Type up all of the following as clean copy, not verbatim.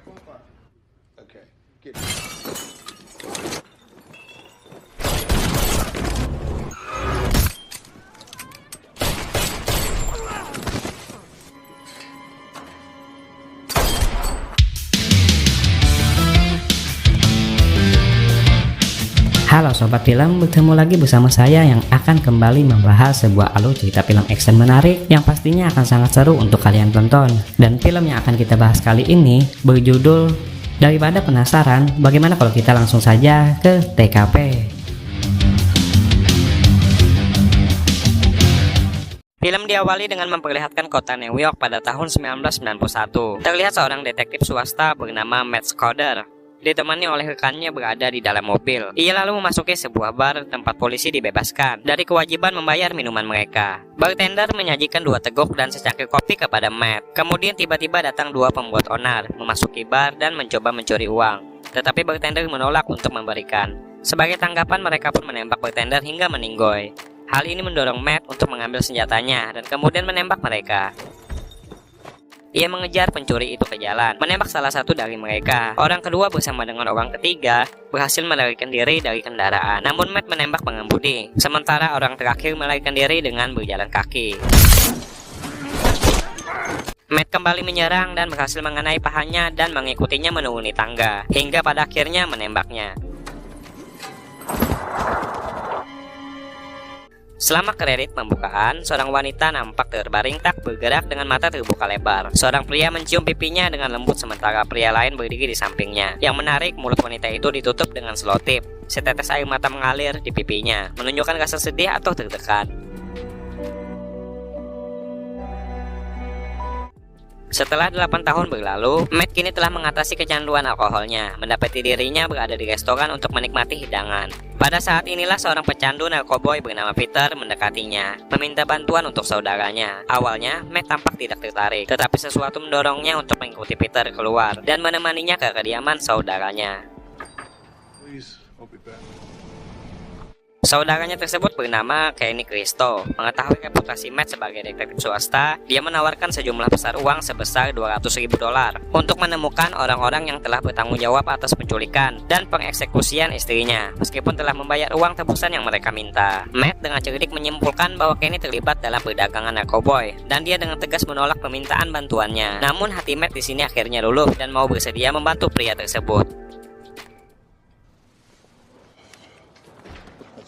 Okay. Get Halo Sobat Film, bertemu lagi bersama saya yang akan kembali membahas sebuah alur cerita film action menarik yang pastinya akan sangat seru untuk kalian tonton. Dan film yang akan kita bahas kali ini berjudul Daripada Penasaran, bagaimana kalau kita langsung saja ke TKP. Film diawali dengan memperlihatkan kota New York pada tahun 1991. Terlihat seorang detektif swasta bernama Matt Scudder ditemani oleh rekannya berada di dalam mobil. Ia lalu memasuki sebuah bar tempat polisi dibebaskan dari kewajiban membayar minuman mereka. Bartender menyajikan 2 teguk dan secangkir kopi kepada Matt. Kemudian tiba-tiba datang 2 pembuat onar, memasuki bar dan mencoba mencuri uang. Tetapi bartender menolak untuk memberikan. Sebagai tanggapan mereka pun menembak bartender hingga meninggoy. Hal ini mendorong Matt untuk mengambil senjatanya dan kemudian menembak mereka. Ia mengejar pencuri itu ke jalan, menembak salah satu dari mereka. Orang kedua bersama dengan orang ketiga berhasil melarikan diri dari kendaraan. Namun Matt menembak pengemudi, sementara orang terakhir melarikan diri dengan berjalan kaki. Matt kembali menyerang dan berhasil mengenai pahanya dan mengikutinya menuruni tangga, hingga pada akhirnya menembaknya. Selama kredit pembukaan, seorang wanita nampak terbaring tak bergerak dengan mata terbuka lebar. Seorang pria mencium pipinya dengan lembut sementara pria lain berdiri di sampingnya. Yang menarik, mulut wanita itu ditutup dengan selotip. Setetes air mata mengalir di pipinya, menunjukkan rasa sedih atau tertekan. Setelah 8 tahun berlalu, Matt kini telah mengatasi kecanduan alkoholnya, mendapati dirinya berada di restoran untuk menikmati hidangan. Pada saat inilah seorang pecandu narkoboy bernama Peter mendekatinya, meminta bantuan untuk saudaranya. Awalnya, Matt tampak tidak tertarik, tetapi sesuatu mendorongnya untuk mengikuti Peter keluar dan menemaninya ke kediaman saudaranya. please. I'll be back. Saudaranya tersebut bernama Kenny Cristo. Mengetahui reputasi Matt sebagai detektif swasta, dia menawarkan sejumlah besar uang sebesar $200.000 untuk menemukan orang-orang yang telah bertanggung jawab atas penculikan dan pengeksekusian istrinya, meskipun telah membayar uang tebusan yang mereka minta. Matt dengan cerdik menyimpulkan bahwa Kenny terlibat dalam perdagangan narkoboy, dan dia dengan tegas menolak permintaan bantuannya. Namun hati Matt di sini akhirnya luluh dan mau bersedia membantu pria tersebut.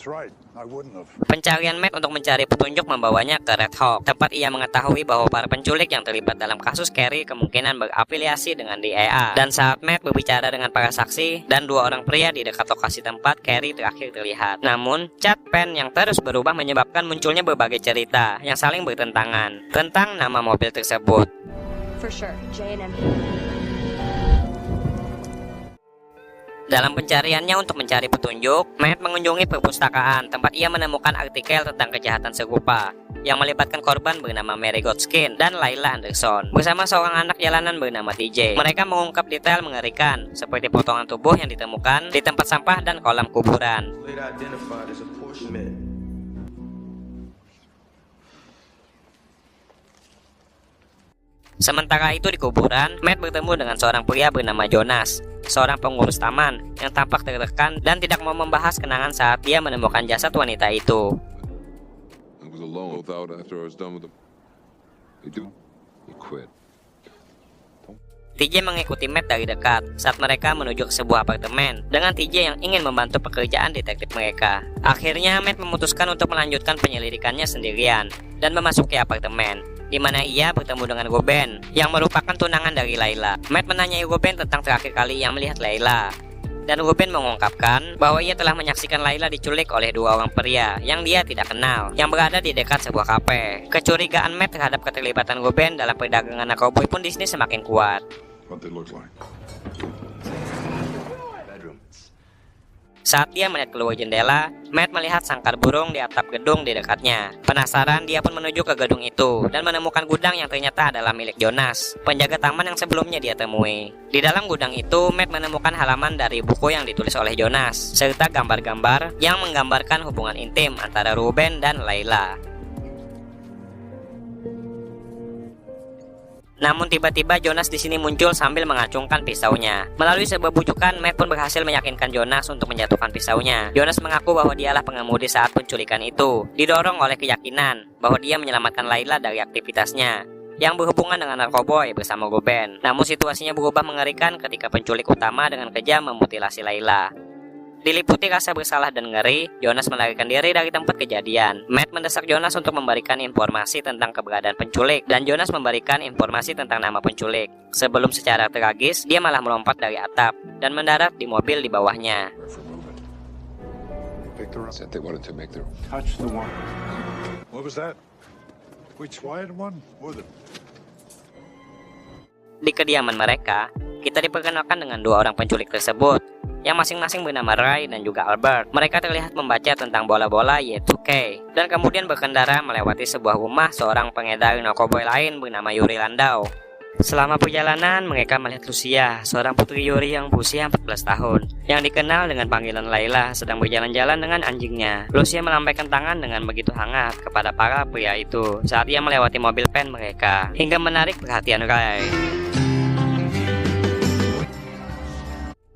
Right. I wouldn't have. Pencarian Matt untuk mencari petunjuk membawanya ke Red Hawk, tempat ia mengetahui bahwa para penculik yang terlibat dalam kasus Carrie kemungkinan berafiliasi dengan DEA. Dan saat Matt berbicara dengan para saksi dan 2 orang pria di dekat lokasi tempat Carrie terakhir terlihat. Namun, cat pen yang terus berubah menyebabkan munculnya berbagai cerita yang saling bertentangan tentang nama mobil tersebut. For sure, J&M. Dalam pencariannya untuk mencari petunjuk, Matt mengunjungi perpustakaan tempat ia menemukan artikel tentang kejahatan serupa yang melibatkan korban bernama Mary Godskin dan Layla Anderson bersama seorang anak jalanan bernama TJ. Mereka mengungkap detail mengerikan seperti potongan tubuh yang ditemukan di tempat sampah dan kolam kuburan. Later identified as apportionment. Sementara itu di kuburan, Matt bertemu dengan seorang pria bernama Jonas, seorang pengurus taman yang tampak tertekan dan tidak mau membahas kenangan saat dia menemukan jasad wanita itu. I was alone without after I was done with him. He quit. TJ mengikuti Matt dari dekat saat mereka menuju ke sebuah apartemen dengan TJ yang ingin membantu pekerjaan detektif mereka. Akhirnya Matt memutuskan untuk melanjutkan penyelidikannya sendirian dan memasuki apartemen, di mana ia bertemu dengan Ruben yang merupakan tunangan dari Layla. Matt menanyai Ruben tentang terakhir kali yang melihat Layla, dan Ruben mengungkapkan bahwa ia telah menyaksikan Layla diculik oleh 2 orang pria yang dia tidak kenal yang berada di dekat sebuah kafe. Kecurigaan Matt terhadap keterlibatan Ruben dalam perdagangan narkoba pun di sini semakin kuat. What they look like. Bedroom. Saat dia melihat keluar jendela, Matt melihat sangkar burung di atap gedung di dekatnya. Penasaran, dia pun menuju ke gedung itu dan menemukan gudang yang ternyata adalah milik Jonas, penjaga taman yang sebelumnya dia temui. Di dalam gudang itu, Matt menemukan halaman dari buku yang ditulis oleh Jonas, serta gambar-gambar yang menggambarkan hubungan intim antara Ruben dan Layla. Namun tiba-tiba Jonas di sini muncul sambil mengacungkan pisaunya. Melalui sebuah bujukan, Matt pun berhasil meyakinkan Jonas untuk menjatuhkan pisaunya. Jonas mengaku bahwa dialah pengemudi saat penculikan itu, didorong oleh keyakinan bahwa dia menyelamatkan Layla dari aktivitasnya yang berhubungan dengan narkoboy bersama Goben. Namun situasinya berubah mengerikan ketika penculik utama dengan kejam memutilasi Layla. Diliputi rasa bersalah dan ngeri, Jonas melarikan diri dari tempat kejadian. Matt mendesak Jonas untuk memberikan informasi tentang keberadaan penculik, dan Jonas memberikan informasi tentang nama penculik. Sebelum secara tragis, dia malah melompat dari atap dan mendarat di mobil di bawahnya. Picked her up. Said they wanted to make their Touch the one. What was that? Which wired one? Was it? Di kediaman mereka, kita diperkenalkan dengan dua orang penculik tersebut, yang masing-masing bernama Ray dan juga Albert. Mereka terlihat membaca tentang bola-bola Y2K, dan kemudian berkendara melewati sebuah rumah seorang pengedar narkoboy lain bernama Yuri Landau. Selama perjalanan, mereka melihat Lucia, seorang putri Yuri yang berusia 14 tahun, yang dikenal dengan panggilan Layla, sedang berjalan-jalan dengan anjingnya. Lucia melambaikan tangan dengan begitu hangat kepada para pria itu saat ia melewati mobil van mereka, hingga menarik perhatian Ray.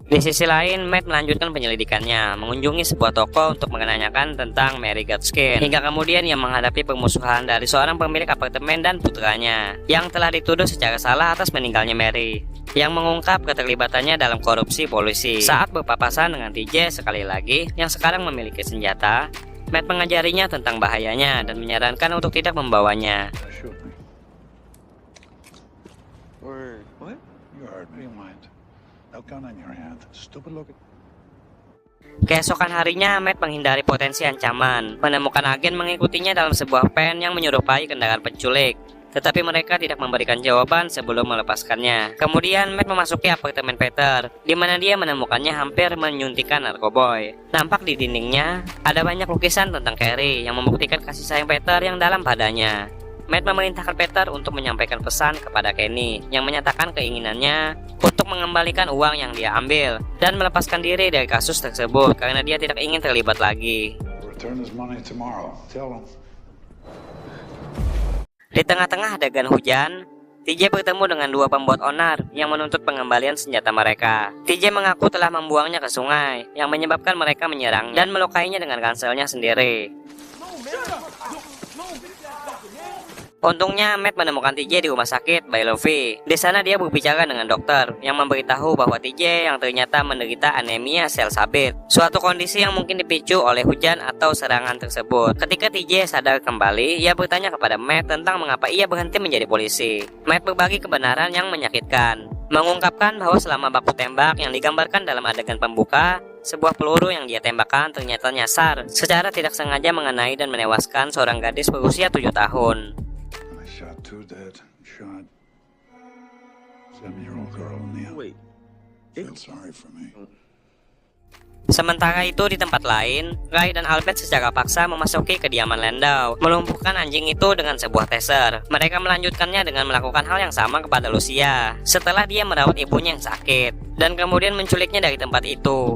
Di sisi lain, Matt melanjutkan penyelidikannya, mengunjungi sebuah toko untuk menanyakan tentang Mary Gadskin, hingga kemudian ia menghadapi permusuhan dari seorang pemilik apartemen dan putranya, yang telah dituduh secara salah atas meninggalnya Mary, yang mengungkap keterlibatannya dalam korupsi polisi. Saat berpapasan dengan TJ sekali lagi, yang sekarang memiliki senjata, Matt mengajarinya tentang bahayanya dan menyarankan untuk tidak membawanya. Shoot me. Word. What? You heard me. Mind. No gun on your hand. Stupid looking. Keesokan harinya, Matt menghindari potensi ancaman, menemukan agen mengikutinya dalam sebuah van yang menyerupai kendaraan penculik. Tetapi mereka tidak memberikan jawaban sebelum melepaskannya. Kemudian Matt memasuki apartemen Peter, di mana dia menemukannya hampir menyuntikkan narkoboy. Nampak di dindingnya ada banyak lukisan tentang Carrie yang membuktikan kasih sayang Peter yang dalam padanya. Matt memerintahkan Peter untuk menyampaikan pesan kepada Kenny yang menyatakan keinginannya untuk mengembalikan uang yang dia ambil dan melepaskan diri dari kasus tersebut karena dia tidak ingin terlibat lagi. Return his money tomorrow. Tell him. Di tengah-tengah adegan hujan, TJ bertemu dengan dua pembuat onar yang menuntut pengembalian senjata mereka. TJ mengaku telah membuangnya ke sungai, yang menyebabkan mereka menyerang dan melukainya dengan ranselnya sendiri. Untungnya, Matt menemukan TJ di rumah sakit by Luffy. Di sana dia berbicara dengan dokter yang memberitahu bahwa TJ yang ternyata menderita anemia sel sabit, suatu kondisi yang mungkin dipicu oleh hujan atau serangan tersebut. Ketika TJ sadar kembali, ia bertanya kepada Matt tentang mengapa ia berhenti menjadi polisi. Matt berbagi kebenaran yang menyakitkan, mengungkapkan bahwa selama baku tembak yang digambarkan dalam adegan pembuka, sebuah peluru yang dia tembakkan ternyata nyasar secara tidak sengaja mengenai dan menewaskan seorang gadis berusia 7 tahun. Shot two dead. Shot 7-year-old girl in the eye. Wait. Feel sorry for me. Sementara itu di tempat lain, Ray dan Albert secara paksa memasuki kediaman Landau, melumpuhkan anjing itu dengan sebuah taser. Mereka melanjutkannya dengan melakukan hal yang sama kepada Lucia setelah dia merawat ibunya yang sakit, dan kemudian menculiknya dari tempat itu.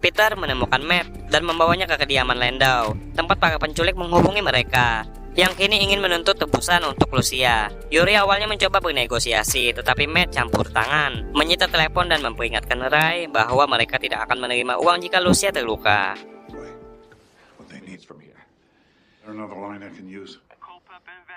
Peter menemukan Matt dan membawanya ke kediaman Landau, tempat para penculik menghubungi mereka, yang kini ingin menuntut tebusan untuk Lucia. Yuri awalnya mencoba bernegosiasi, tetapi Matt campur tangan, menyita telepon dan memperingatkan Ray bahwa mereka tidak akan menerima uang jika Lucia terluka. Wait. What they need from here. Is there another line I can use?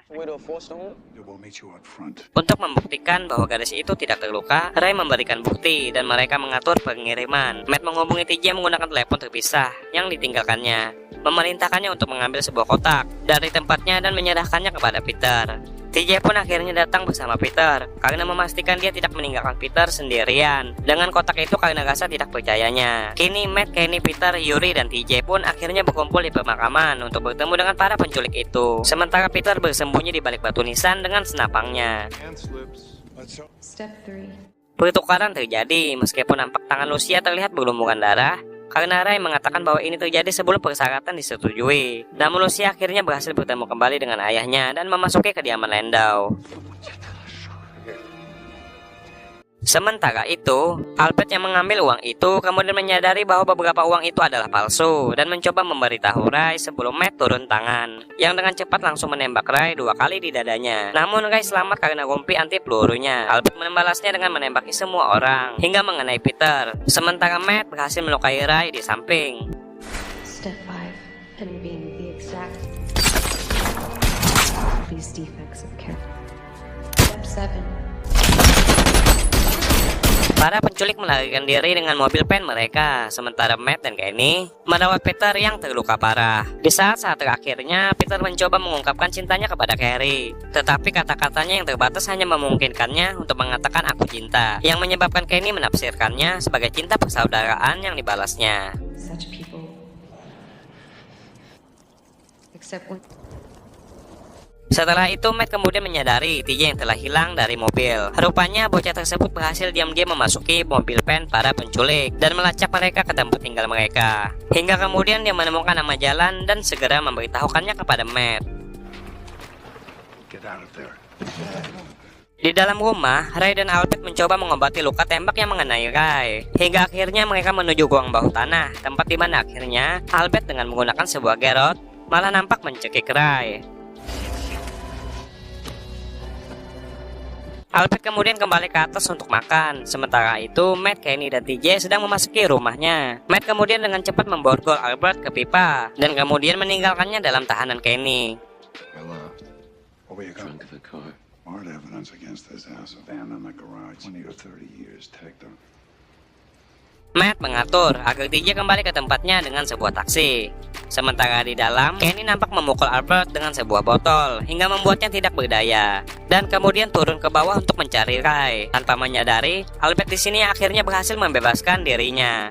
Way to force the home? They will meet you out front. Untuk membuktikan bahwa gadis itu tidak terluka, Ray memberikan bukti dan mereka mengatur pengiriman. Matt menghubungi TJ menggunakan telepon terpisah yang ditinggalkannya, memerintahkannya untuk mengambil sebuah kotak dari tempatnya dan menyerahkannya kepada Peter. TJ pun akhirnya datang bersama Peter karena memastikan dia tidak meninggalkan Peter sendirian dengan kotak itu karena rasa tidak percayanya. Kini Matt, Kenny, Peter, Yuri, dan TJ pun akhirnya berkumpul di pemakaman untuk bertemu dengan para penculik itu. Sementara Peter bersembunyi di balik batu nisan dengan senapangnya. Hand slips. Let's go. Step 3. Pertukaran terjadi meskipun nampak tangan Lucia terlihat berlumuran darah, karena Ray mengatakan bahwa ini terjadi sebelum persyaratan disetujui. Namun Lucia akhirnya berhasil bertemu kembali dengan ayahnya dan memasuki kediaman Landau. Sementara itu, Albert yang mengambil uang itu kemudian menyadari bahwa beberapa uang itu adalah palsu dan mencoba memberitahu Ray sebelum Matt turun tangan, yang dengan cepat langsung menembak Ray 2 kali di dadanya. Namun Ray selamat karena rompi anti pelurunya. Albert membalasnya dengan menembaki semua orang hingga mengenai Peter. Sementara Matt berhasil melukai Ray di samping. Step 5. Envying the exact these defects of character. Step 7. Para penculik melarikan diri dengan mobil pen mereka, sementara Matt dan Kenny merawat Peter yang terluka parah. Di saat-saat terakhirnya, Peter mencoba mengungkapkan cintanya kepada Carrie, tetapi kata-katanya yang terbatas hanya memungkinkannya untuk mengatakan aku cinta, yang menyebabkan Kenny menafsirkannya sebagai cinta persaudaraan yang dibalasnya. Such people. Except when Setelah itu, Matt kemudian menyadari TJ yang telah hilang dari mobil. Rupanya bocah tersebut berhasil diam-diam memasuki mobil pen para penculik dan melacak mereka ke tempat tinggal mereka. Hingga kemudian dia menemukan nama jalan dan segera memberitahukannya kepada Matt. Get out of there. Di dalam rumah, Ray dan Albert mencoba mengobati luka tembak yang mengenai Ray. Hingga akhirnya mereka menuju ruang bawah tanah, tempat di mana akhirnya Albert dengan menggunakan sebuah gerot malah nampak mencekik Ray. Albert kemudian kembali ke atas untuk makan. Sementara itu, Matt, Kenny, dan TJ sedang memasuki rumahnya. Matt kemudian dengan cepat memborgol Albert ke pipa dan kemudian meninggalkannya dalam tahanan Kenny. Well, What were you got? trunk of the car. Hard evidence against this house. Abandoned the garage. 20 or 30 years. Take them. Matt mengatur agar TJ kembali ke tempatnya dengan sebuah taksi. Sementara di dalam, Kenny nampak memukul Albert dengan sebuah botol hingga membuatnya tidak berdaya, dan kemudian turun ke bawah untuk mencari Ray. Tanpa menyadari, Albert di sini akhirnya berhasil membebaskan dirinya.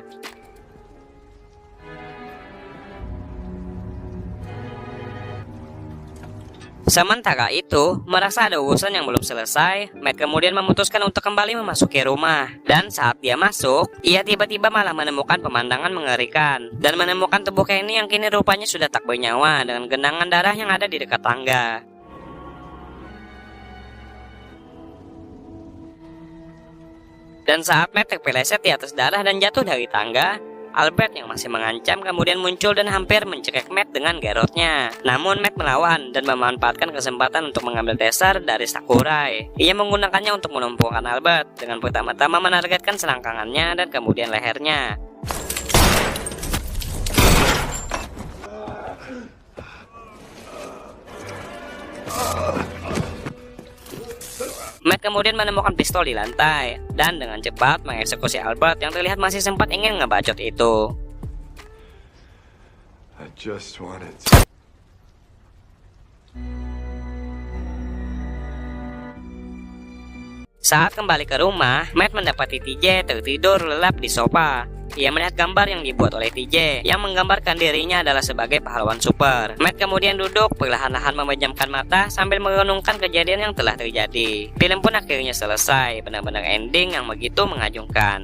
Sementara itu, merasa ada urusan yang belum selesai, Matt kemudian memutuskan untuk kembali memasuki rumah. Dan saat dia masuk, ia tiba-tiba malah menemukan pemandangan mengerikan dan menemukan tubuh Kenny yang kini rupanya sudah tak bernyawa dengan genangan darah yang ada di dekat tangga. Dan saat Matt terpeleset di atas darah dan jatuh dari tangga, Albert yang masih mengancam kemudian muncul dan hampir mencekik Matt dengan gerotnya. Namun Matt melawan dan memanfaatkan kesempatan untuk mengambil taser dari Sakurai. Ia menggunakannya untuk melumpuhkan Albert dengan pertama-tama menargetkan selangkangannya dan kemudian lehernya. Matt kemudian menemukan pistol di lantai dan dengan cepat mengeksekusi Albert yang terlihat masih sempat ingin ngebacot itu. I just wanted. Saat kembali ke rumah, Matt mendapati TJ tertidur lelap di sofa. Ia melihat gambar yang dibuat oleh TJ yang menggambarkan dirinya adalah sebagai pahlawan super. Matt kemudian duduk perlahan-lahan memejamkan mata sambil merenungkan kejadian yang telah terjadi. Film pun akhirnya selesai, benar-benar ending yang begitu mengagumkan.